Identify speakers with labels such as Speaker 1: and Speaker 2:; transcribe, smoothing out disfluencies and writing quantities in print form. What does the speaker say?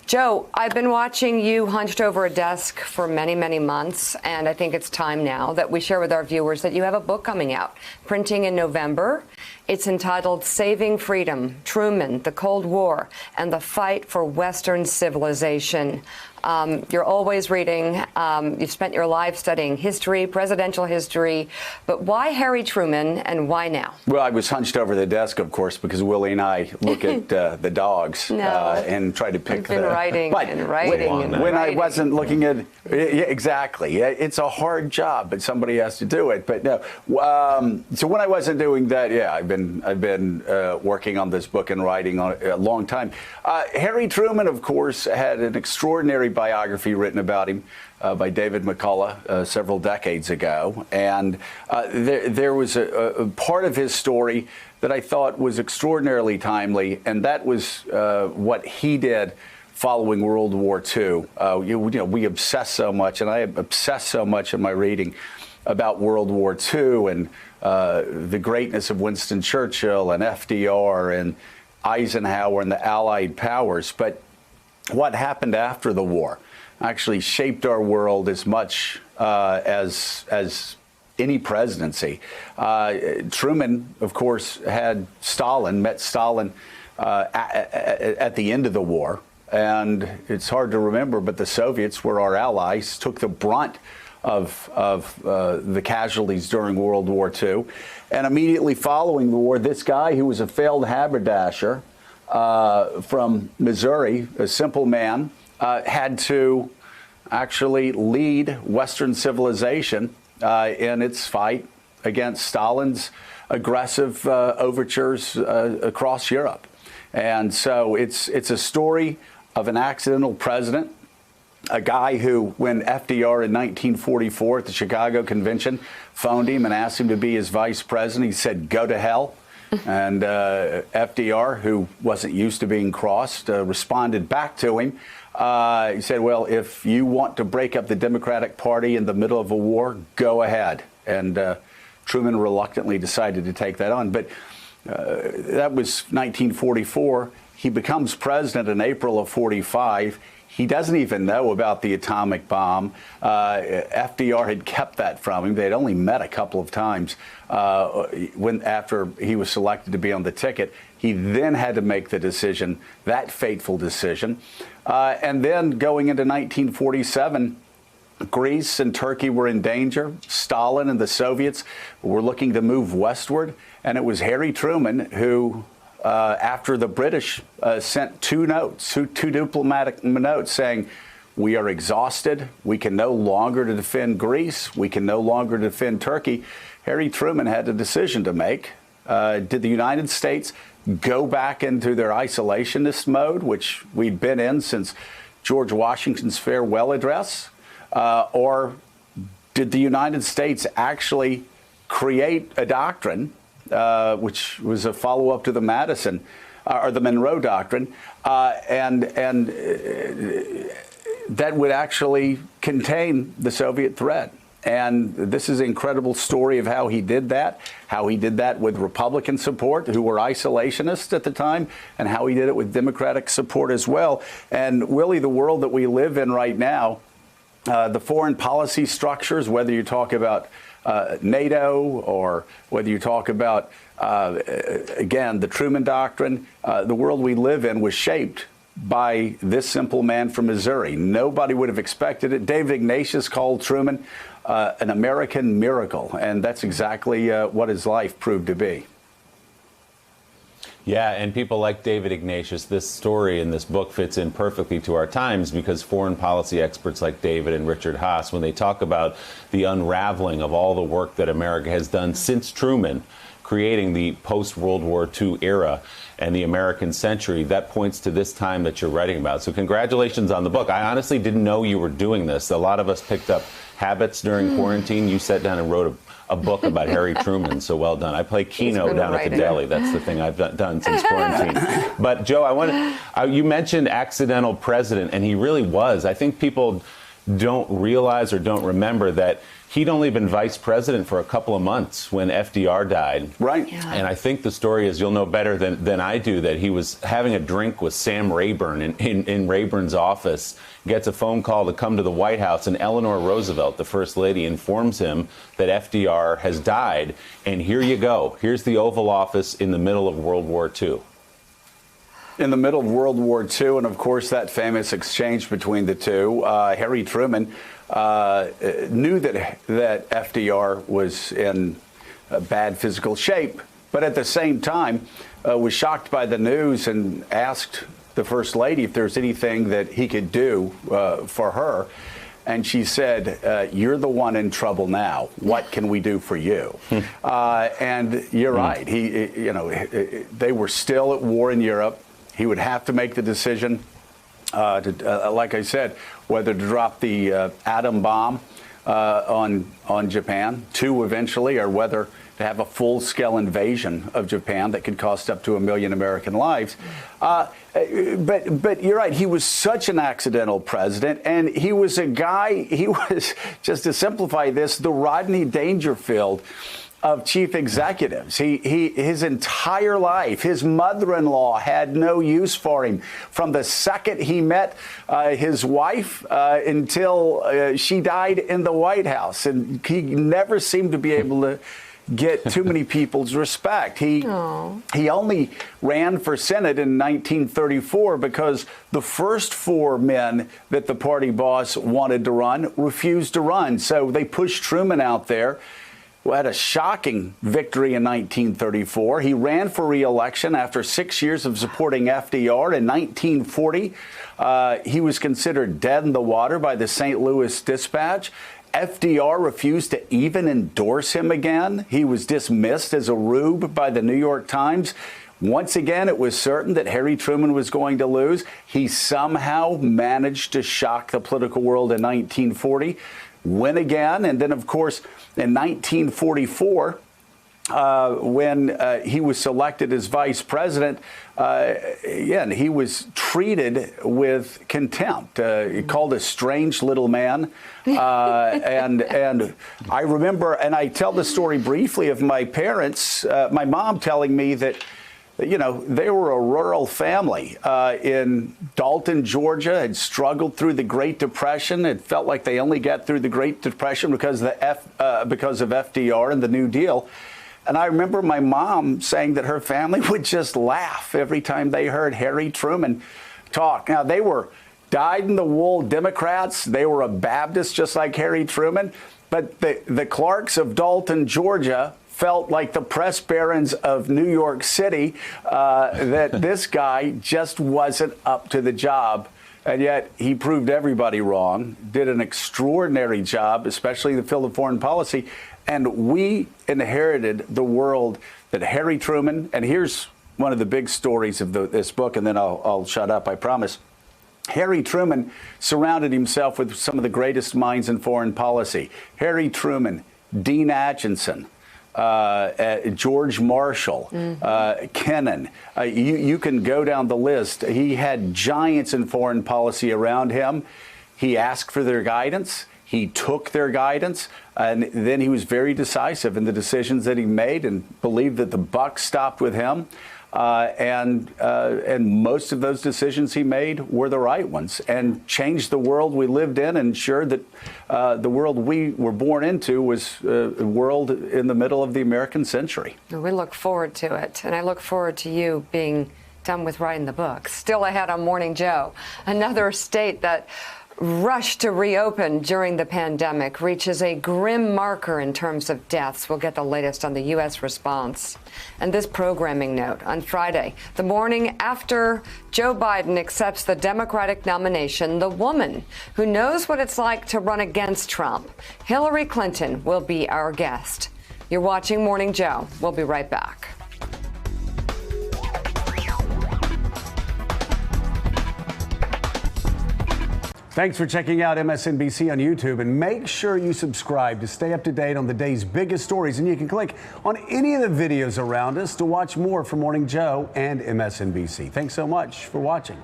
Speaker 1: Joe, I've been watching you hunched over a desk for many, many months, and I think it's time now that we share with our viewers that you have a book coming out, printing in November. It's entitled Saving Freedom, Truman, the Cold War, and the Fight for Western Civilization. You're always reading. You've spent your life studying history, presidential history. But why Harry Truman and why now?
Speaker 2: Well, I was hunched over the desk, of course, because Willie and I look at the dogs and try to pick
Speaker 1: the writing and writing and
Speaker 2: when
Speaker 1: writing.
Speaker 2: I wasn't looking at exactly. It's a hard job, but somebody has to do it. But no. So when I wasn't doing that, I've been working on this book and writing on it a long time. Harry Truman, of course, had an extraordinary biography written about him by David McCullough several decades ago. And there was a part of his story that I thought was extraordinarily timely, and that was what he did following World War II. We obsess so much, and I obsess so much in my reading about World War II and the greatness of Winston Churchill and FDR and Eisenhower and the Allied powers. But what happened after the war actually shaped our world as much as any presidency. Truman, of course, met Stalin at the end of the war. And it's hard to remember, but the Soviets were our allies, took the brunt of the casualties during World War II. And immediately following the war, this guy who was a failed haberdasher from Missouri, a simple man, had to actually lead Western civilization in its fight against Stalin's aggressive overtures across Europe. And so it's a story of an accidental president, a guy who, when FDR in 1944 at the Chicago Convention phoned him and asked him to be his vice president, he said, "Go to hell." And FDR, who wasn't used to being crossed, responded back to him. He said, "Well, if you want to break up the Democratic Party in the middle of a war, go ahead." And Truman reluctantly decided to take that on. But that was 1944. He becomes president in April of 45. He doesn't even know about the atomic bomb. FDR had kept that from him. They had only met a couple of times after he was selected to be on the ticket. He then had to make the decision, that fateful decision. And then going into 1947, Greece and Turkey were in danger. Stalin and the Soviets were looking to move westward. And it was Harry Truman who, after the British sent two diplomatic notes saying, "We are exhausted. We can no longer defend Greece. We can no longer defend Turkey." Harry Truman had a decision to make. Did the United States go back into their isolationist mode, which we'd been in since George Washington's farewell address? Or did the United States actually create a doctrine, which was a follow-up to the Madison or the Monroe Doctrine, and that would actually contain the Soviet threat? And this is an incredible story of how he did that with Republican support, who were isolationists at the time, and how he did it with Democratic support as well. And Willie, the world that we live in right now, the foreign policy structures, whether you talk about NATO or whether you talk about, again, the Truman Doctrine, the world we live in was shaped by this simple man from Missouri. Nobody would have expected it. David Ignatius called Truman an American miracle, and that's exactly what his life proved to be.
Speaker 3: Yeah, and people like David Ignatius, this story in this book fits in perfectly to our times, because foreign policy experts like David and Richard Haass, when they talk about the unraveling of all the work that America has done since Truman, creating the post-World War II era and the American century, that points to this time that you're writing about. So congratulations on the book. I honestly didn't know you were doing this. A lot of us picked up habits during quarantine. You sat down and wrote a book about Harry Truman, so well done. I play Keno down at the deli. That's the thing I've done since quarantine. But Joe, you mentioned accidental president, and he really was. I think people don't realize or don't remember that he'd only been vice president for a couple of months when FDR died.
Speaker 2: Right.
Speaker 1: Yeah.
Speaker 3: And I think the story is, you'll know better than I do, that he was having a drink with Sam Rayburn in Rayburn's office, gets a phone call to come to the White House, and Eleanor Roosevelt, the First Lady, informs him that FDR has died. And here you go. Here's the Oval Office in the middle of World War II.
Speaker 2: In the middle of World War II, and of course that famous exchange between the two, Harry Truman knew that FDR was in bad physical shape, but at the same time was shocked by the news and asked the First Lady if there's anything that he could do for her. And she said, "You're the one in trouble now. What can we do for you?" And you're right. They were still at war in Europe. He would have to make the decision, like I said, whether to drop the atom bomb on Japan, two eventually, or whether to have a full-scale invasion of Japan that could cost up to 1 million American lives. But you're right. He was such an accidental president, and he was a guy. He was, just to simplify this, the Rodney Dangerfield of chief executives. His entire life, his mother-in-law had no use for him from the second he met his wife until she died in the White House. And he never seemed to be able to get too many people's respect. He only ran for Senate in 1934 because the first four men that the party boss wanted to run refused to run. So they pushed Truman out there, who had a shocking victory in 1934. He ran for re-election after 6 years of supporting FDR. In 1940, he was considered dead in the water by the St. Louis Dispatch. FDR refused to even endorse him again. He was dismissed as a rube by the New York Times. Once again, it was certain that Harry Truman was going to lose. He somehow managed to shock the political world in 1940, win again, and then, of course, in 1944, when he was selected as vice president, again, he was treated with contempt. Called a strange little man. And I remember, and I tell the story briefly of my parents, my mom telling me that, they were a rural family in Dalton, Georgia, had struggled through the Great Depression. It felt like they only got through the Great Depression because of FDR and the New Deal. And I remember my mom saying that her family would just laugh every time they heard Harry Truman talk. Now, they were dyed-in-the-wool Democrats. They were a Baptist, just like Harry Truman. But the Clarks of Dalton, Georgia, felt like the press barons of New York City, that this guy just wasn't up to the job. And yet he proved everybody wrong, did an extraordinary job, especially in the field of foreign policy. And we inherited the world that Harry Truman, and here's one of the big stories of this book, and then I'll shut up, I promise. Harry Truman surrounded himself with some of the greatest minds in foreign policy. Harry Truman, Dean Acheson, George Marshall, Kennan. You can go down the list. He had giants in foreign policy around him. He asked for their guidance. He took their guidance, and then he was very decisive in the decisions that he made and believed that the buck stopped with him. And most of those decisions he made were the right ones and changed the world we lived in and ensured that the world we were born into was a world in the middle of the American century.
Speaker 1: We look forward to it, and I look forward to you being done with writing the book. Still ahead on Morning Joe, another state that rushed to reopen during the pandemic reaches a grim marker in terms of deaths. We'll get the latest on the U.S. response. And this programming note, on Friday, the morning after Joe Biden accepts the Democratic nomination, the woman who knows what it's like to run against Trump, Hillary Clinton, will be our guest. You're watching Morning Joe. We'll be right back.
Speaker 4: Thanks for checking out MSNBC on YouTube, and make sure you subscribe to stay up to date on the day's biggest stories. And you can click on any of the videos around us to watch more from Morning Joe and MSNBC. Thanks so much for watching.